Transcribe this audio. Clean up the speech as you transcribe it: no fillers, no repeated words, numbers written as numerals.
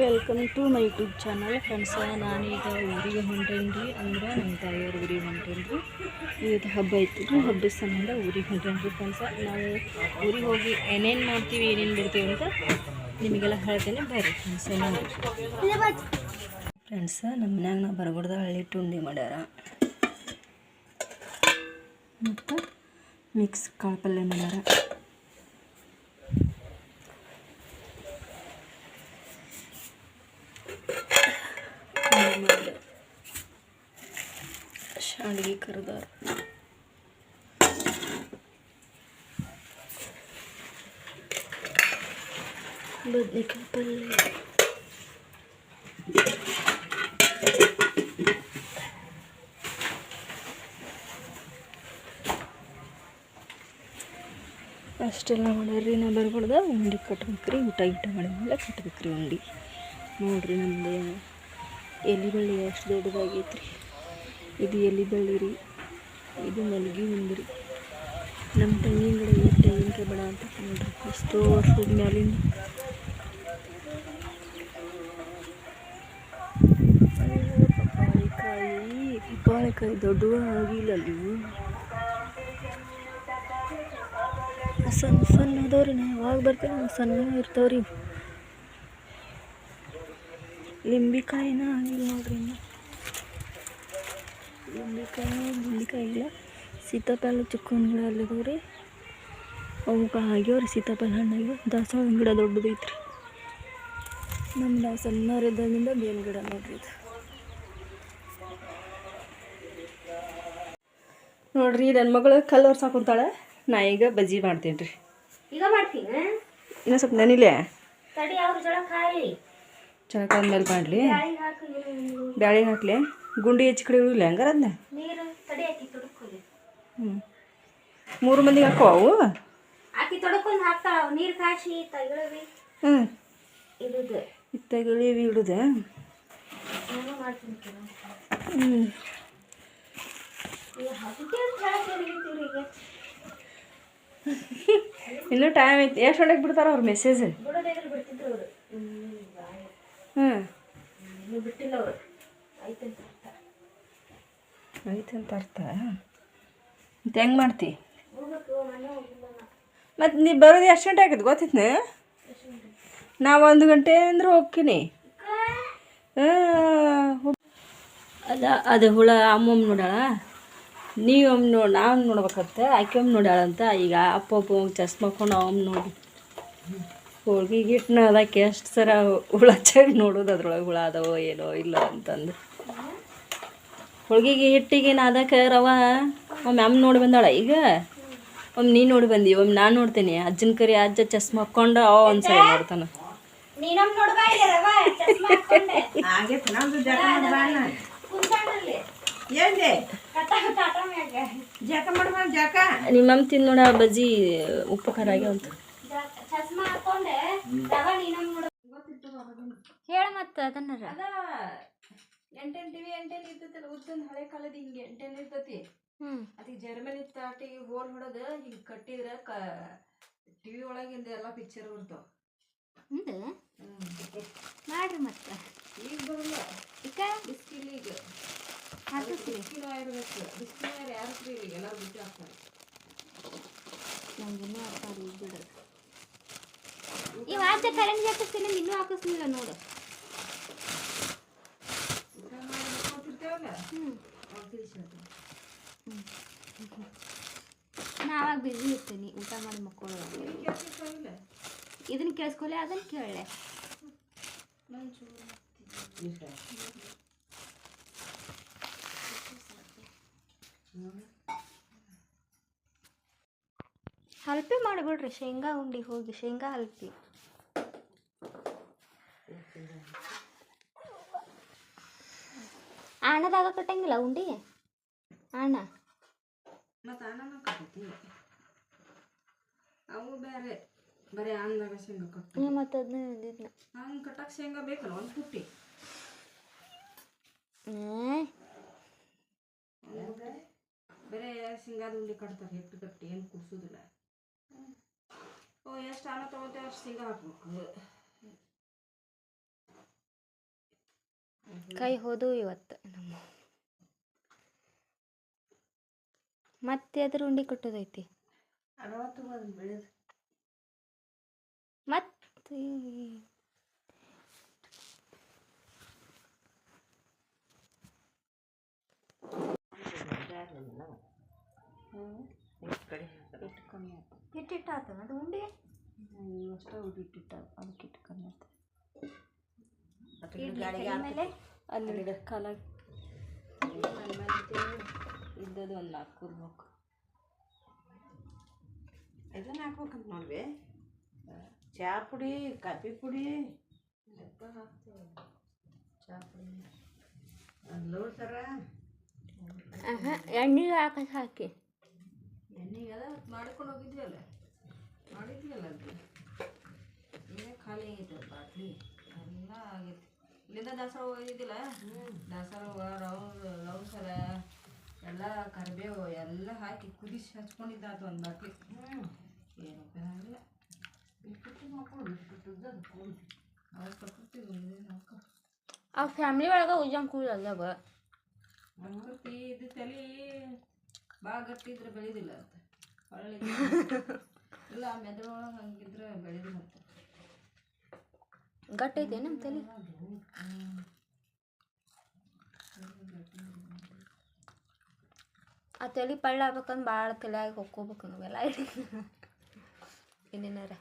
Welcome to my YouTube channel friends. ನಾನೀಗ ಊರಿಗೆ ಹೊಂಟೇನಿ ರೀ. ಅಂದ್ರೆ ನಮ್ಮ ತಾಯಿಯವ್ರ ಊರಿಗೆ ಹೊಂಟೇನಿ ರೀ. ಇವತ್ತು ಹಬ್ಬ ಐತಿ ರೀ. ಹಬ್ಬದ ಸಂಬಂಧ ಊರಿಗೆ ಹೊಂಟೇನಿ ರೀ ಫ್ರೆಂಡ್ಸ. ನಾವು ಊರಿಗೆ ಹೋಗಿ ಏನೇನು ಮಾಡ್ತೀವಿ ಏನೇನು ಬಿಡ್ತೀವಿ ಅಂತ ನಿಮಗೆಲ್ಲ ಹೇಳ್ತೇನೆ. ಬರ್ರಿ ಫ್ರೆಂಡ್ಸ ನೋಡಿ. ಫ್ರೆಂಡ್ಸ ನಮ್ಮ ಮನ್ಯಾಗ ನಾವು ಬರಗುಡ್ದ ಹಳ್ಳಿ ಟುಂಡಿ ಮಾಡ್ಯಾರ ಮತ್ತು ಮಿಕ್ಸ್ ಕಾಳು ಪಲ್ಯ ಮಾಡ್ಯಾರ. ಶಾಂಡ್ಗಿ ಕರ್ದಾರ. ಬದ್ನಿಕಾಯಿ ಪಲ್ಯ, ಅಷ್ಟೆಲ್ಲ ಮಾಡ್ಯಾರ್ರಿ. ನಾ ಬರ್ಬಾರ್ದ ಉಂಡೆ ಕಟ್ಬೇಕ್ರಿ. ಊಟ ಮಾಡಿದ್ಮೇಲೆ ಕಟ್ಬೇಕ್ರಿ ಉಂಡೆ. ನೋಡ್ರಿ ನಮ್ಮದು ಎಲೆ ಬಳ್ಳಿ ಎಷ್ಟು ದೊಡ್ಡದಾಗೈತ್ರಿ. ಇದು ಎಲೆ ಬಳ್ಳಿ ರೀ. ಇದು ಮಲ್ಗಿ ಉಂಡ್ರಿ. ನಮ್ಮ ತೆಂಗಿನ ಗಿಡ ಈ ತೆಂಗಿನಕಾಯಿ ಬೇಡ ಅಂತ ನೋಡ್ರಿ ಎಷ್ಟೋ ವರ್ಷದ ಮ್ಯಾಲಿಂದ. ಪಪ್ಪಾಳಿಕಾಯಿ ದೊಡ್ಡವ ಆಗಿಲ್ಲ ಅಲ್ಲಿ. ಸಣ್ಣ ಸಣ್ಣ ಅದಾವ್ರಿ. ನಾ ಯಾವಾಗ ಬರ್ತೇನೆ ಸಣ್ಣ ಇರ್ತಾವ್ರಿ. ಲಿಂಬಿಕಾಯಿನ ಆಗಿಲ್ಲ ನೋಡ್ರಿ. ಇನ್ನು ಲಿಂಬಿಕಾಯಿ ಇಲ್ಲ. ಸೀತಾಫಲ ಚಿಕ್ಕನ್ ಗಿಡ ಅಲ್ಲಿದವ್ರಿ. ಅವಕ್ಕೆ ಆಗ್ಯಾವ್ರಿ ಸೀತಾಫಲ ಹಣ್ಣಾಗ್ಯಾವ. ದಾಸವಾಳ ಗಿಡ ದೊಡ್ಡದೈತ್ರಿ. ನಮ್ಮ ಸಣ್ಣರಿದ್ದಾಗಿಂದ ಬೇವಿನ ಗಿಡ ನೋಡ್ರಿ ಇದು. ನೋಡ್ರಿ ನನ್ನ ಮಗಳು ಕಲ್ಲು ಒರ್ಸಾಕ ಕುಂತಾಳೆ. ನಾ ಈಗ ಬಜ್ಜಿ ಮಾಡ್ತೀನಿ ರೀ. ಈಗ ಮಾಡ್ತೀನಿ. ಇನ್ನೂ ಸ್ವಲ್ಪ ನೆನಿಲೆ ತಡಿ, ಅವ್ರ ಜಳ ಕಾಯಿ ಚಳಕಾದ್ಮೇಲೆ ಮಾಡಲಿ. ಬ್ಯಾಳೆ ಹಾಕ್ಲಿ. ಗುಂಡಿ ಹೆಚ್ಚು ಕಡೆ ಇಳಿಲ್ಲ ಹಂಗಾರ ಅದನ್ನ ನೀರು ತಡಿ ಹಾಕಿ ತೊಡ್ಕೊಳ್ಳಿ. 3 ಮಂದಿಗೆ ಹಾಕವು. ಹಾಕಿ ತೊಡ್ಕೊಂಡು ಹಾಕ್ತಾಳ. ನೀರು ಕಾಯಿಸಿ ತಗೊಳ್ಳಿ. ಇಡುದು ಇತ್ತಾಗಿಳಿವಿ ಇಡುದೆ. ನಾನು ಮಾಡ್ತೀನಿ. ಇನ್ನೂ ಟೈಮ್ ಐತಿ. ಎಷ್ಟು ಗಂಟೆಗೆ ಬಿಡ್ತಾರ ಅವ್ರು ಮೆಸೇಜ್? ಬಿಡ್ತಿದ್ರು ಅವರು. ಬಿಟ್ಟಿಲ್ಲ ಅವರು. ಐತಂತ ಅರ್ಥ. ಮತ್ತು ಹೆಂಗೆ ಮಾಡ್ತಿ? ಮತ್ತು ನೀ ಬರೋದು ಎಷ್ಟು ಗಂಟೆ ಆಗೈತೆ ಗೊತ್ತೈತಿ? ನಾ 1 ಗಂಟೆ ಅಂದ್ರೆ ಹೋಗ್ತೀನಿ. ಅದು ಹುಳ ಅಮ್ಮಮ್ಮ ನೋಡ್ಯಾಳ. ನೀವೊಮ್ಮೆ ನಾವು ನೋಡ್ಬೇಕಂತ. ಆಕೆ ಒಮ್ಮೆ ನೋಡ್ಯಾಳಂತ. ಈಗ ಅಪ್ಪ ಚಸ್ಮ ಹಾಕೊಂಡು ಅವಮ್ಮ ನೋಡಿ ಹೋಳ್ಗೆ ಹಿಟ್ಟನ್ನ ಅದಕ್ಕೆ ಎಷ್ಟು ಸರ ಹುಳ ಚೆಕ್ ನೋಡೋದು. ಅದ್ರೊಳಗೆ ಹುಳ ಅದಾವೋ ಏನೋ ಇಲ್ಲ ಅಂತಂದು. ಹೋಳ್ಗೆಗೆ ಹಿಟ್ಟಿಗೆ ಅದಕ್ಕೆ ರವ ಒಮ್ಮೆ ಅಮ್ಮ ನೋಡಿ ಬಂದಾಳ. ಈಗ ಒಮ್ಮೆ ನೀನು ನೋಡಿ ಬಂದಿ, ಒಮ್ಮೆ ನಾನು ನೋಡ್ತೀನಿ. ಅಜ್ಜನ ಕರಿ ಅಜ್ಜ ಚಸ್ಮ ಹಾಕ್ಕೊಂಡು ಒಂದ್ಸರಿ ನೋಡ್ತಾನೆ. ನಿಮ್ಮಮ್ಮ ತಿಂದು ನೋಡ ಬಜ್ಜಿ ಉಪ್ಪು ಖಾರ ಆಗ್ಯಾವಂತ. ಹೇಳ ಮತ್ತೆ ಅದನ್ನ. ಎಂಟೆಂಟಿವಿ ಇರ್ತೈತಲ್ಲ ಉದ್ದೊಂದು ಹಳೆ ಕಾಲದ ಹಿಂಗೆ ಎಂಟೆನ್ ಇರ್ತೈತಿ. ಅದಕ್ಕೆ ಜರ್ಮನಿ ತಾಟಿಗೆ ಹೋಲ್ ಹೊಡೆದು ಹಿಂಗೆ ಕಟ್ಟಿದ್ರೆ ಟಿವಿ ಒಳಗಿಂದ ಎಲ್ಲ ಪಿಕ್ಚರ್ ಬರ್ತಾವ. ಮಾಡ್ರಿ ಮತ್ತೆ. ಈಗ ಬರಲ್ಲ. ಈಗ ಬಿಸ್ಕಿಲ್ ಈಗ ಬಿಸ್ಕಿಲ್ ಇರಬೇಕು. ಬಿಸ್ಕಿಲ್ ಯಾರು ಫ್ರೀ ಈಗ ಎಲ್ಲರೂ ಬಿಟ್ಟು ಹಾಕ್ತಾರೆ. ನಮ್ಗಿನ್ನೂ ಹಾಕ್ತಾರೆ ಈಗ ಬಿಡೋದು. ಇವು ಆಚೆ ಕರೆಂಟ್ ಹಾಕಿಸ್ತೀನಿ. ಇನ್ನೂ ಹಾಕಿಸ್ಲಿಲ್ಲ ನೋಡು. ನಾವಾಗ ಬಿಸಿ ಇರ್ತೀನಿ ಊಟ ಮಾಡಿ ಮಕ್ಕಳು. ಇದನ್ನ ಕೇಳಿಸ್ಕೊಲೆ ಅದನ್ನ ಕೇಳಲೆ. ಹಲ್ಪಿ ಮಾಡಿಬಿಡ್ರಿ. ಶೇಂಗಾ ಉಂಡಿ ಹೋಗಿ ಶೇಂಗಾ ಹಲ್ಪಿ. ಆಣದಾಗ ಕಟ್ಟಂಗಿಲ್ಲ ಉಂಡಿ. ಆಣ ಮತ್ತು ಅನ್ನನೂ ಕಟ್ಟೈತಿ. ಅವು ಬೇರೆ ಬರೀ ಅನ್ನದಾಗ ಶೇಂಗಾ ಕಟ್ಟು. ಮತ್ತು ಅದನ್ನ ಇದನ್ನ ಹಂಗೆ ಕಟ್ಟಕ್ಕೆ ಶೇಂಗಾ ಬೇಕಲ್ಲ ಒಂದು ಪುಟ್ಟಿ. ಬರೀ ಶೇಂಗಾದ ಉಂಡಿ ಕಟ್ತಾರೆ. ಹಿಟ್ಟು ಕಟ್ಟಿ ಏನು ಕುಡಿಸೋದಿಲ್ಲ. ಎಷ್ಟು ಅನ್ನ ತೊಗೊತೇವೆ ಅಷ್ಟು ಶೇಂಗಾ ಹಾಕ್ಬೇಕು. ಕೈ ಹೋದು ಇವತ್ತು ನಮ್ಮ ಮತ್ತೆ ಅದ್ರ ಉಂಡೆ ಕಟ್ಟೋದೈತಿ ಮತ್ತೆ ಹಿಟ್ಟಿಟ್ಟು ಆತನ ಅದು ಉಂಡೆ ಅಷ್ಟೇ ಉಡಿಟ್ಟಿಟ್ಟ ಅದಕ್ಕೆ ಇಟ್ಟು ಕಮ್ಮಿ ಆಯ್ತು ಮೇಲೆ ಅಲ್ಲಿ ಕಾಲ ಇದ್ದದು ಒಂದು 4 ಇರ್ಬೇಕು. ಇದನ್ನ ಹಾಕ್ಬೇಕಂತ ನೋಡ್ವಿ ಚಹಾ ಪುಡಿ ಕಾಫಿ ಪುಡಿ ಚಹಾ ಪುಡಿ ಅಲ್ಲೋ ಸರ ಎಣ್ಣೆಗೆ ಹಾಕಿ ಎಣ್ಣೆಗೆ ಅದ ಮಾಡ್ಕೊಂಡು ಹೋಗಿದ್ವಲ್ಲ ಮಾಡಿದ್ವಲ್ಲ ಅದು ಈಗ ಖಾಲಿ ಆಗೈತೆ ಬಾಟ್ಲಿ ಎಲ್ಲ ಆಗೈತಿ ಇಲ್ಲಿಂದ ದಾಸವಾಳ ಹೋಗಿದ್ದಿಲ್ಲ ದಾಸವಾಳ ರೌಸರ ಎಲ್ಲ ಕರಿಬೇವು ಎಲ್ಲ ಹಾಕಿ ಕುದಿಸಿ ಹಚ್ಕೊಂಡಿದ್ದ ಅದು ಒಂದು ಬಾಟ್ಲಿ ಏನು ಉಪಯೋಗ ಇಷ್ಟು ಮಾಡ್ಕೊಂಡು ಇಷ್ಟು ಅವಾಗ ಪ್ರಕೃತಿ ಆ ಫ್ಯಾಮ್ಲಿ ಒಳಗೆ ಉಜ್ಜಂಗೆ ಕೂಡಲ್ಲ ಪ್ರಕೃತಿ ಇದು ತಲೆ ಭಾಳ ಗಟ್ಟಿ ಇದ್ರೆ ಬೆಳೆದಿಲ್ಲ ಅಂತ ಹೊಳ್ಳಿ ಇಲ್ಲ ಮೆದುಳೊಳಗೆ ಹಂಗಿದ್ರೆ ಬೆಳೆದಿಲ್ಲ ಅಂತ ಗಟ್ಟಿ ಐತೆ ನಮ್ಮ ತಲೆ ಆ ತಲೆ ಪಳ್ಳ ಆಗ್ಬೇಕಂದ್ರೆ ಭಾಳ ತಲೆಯಾಗಿ ಹೊಕ್ಕೋಬೇಕು ನಾವೆಲ್ಲ ಇನ್ನೇನಾರ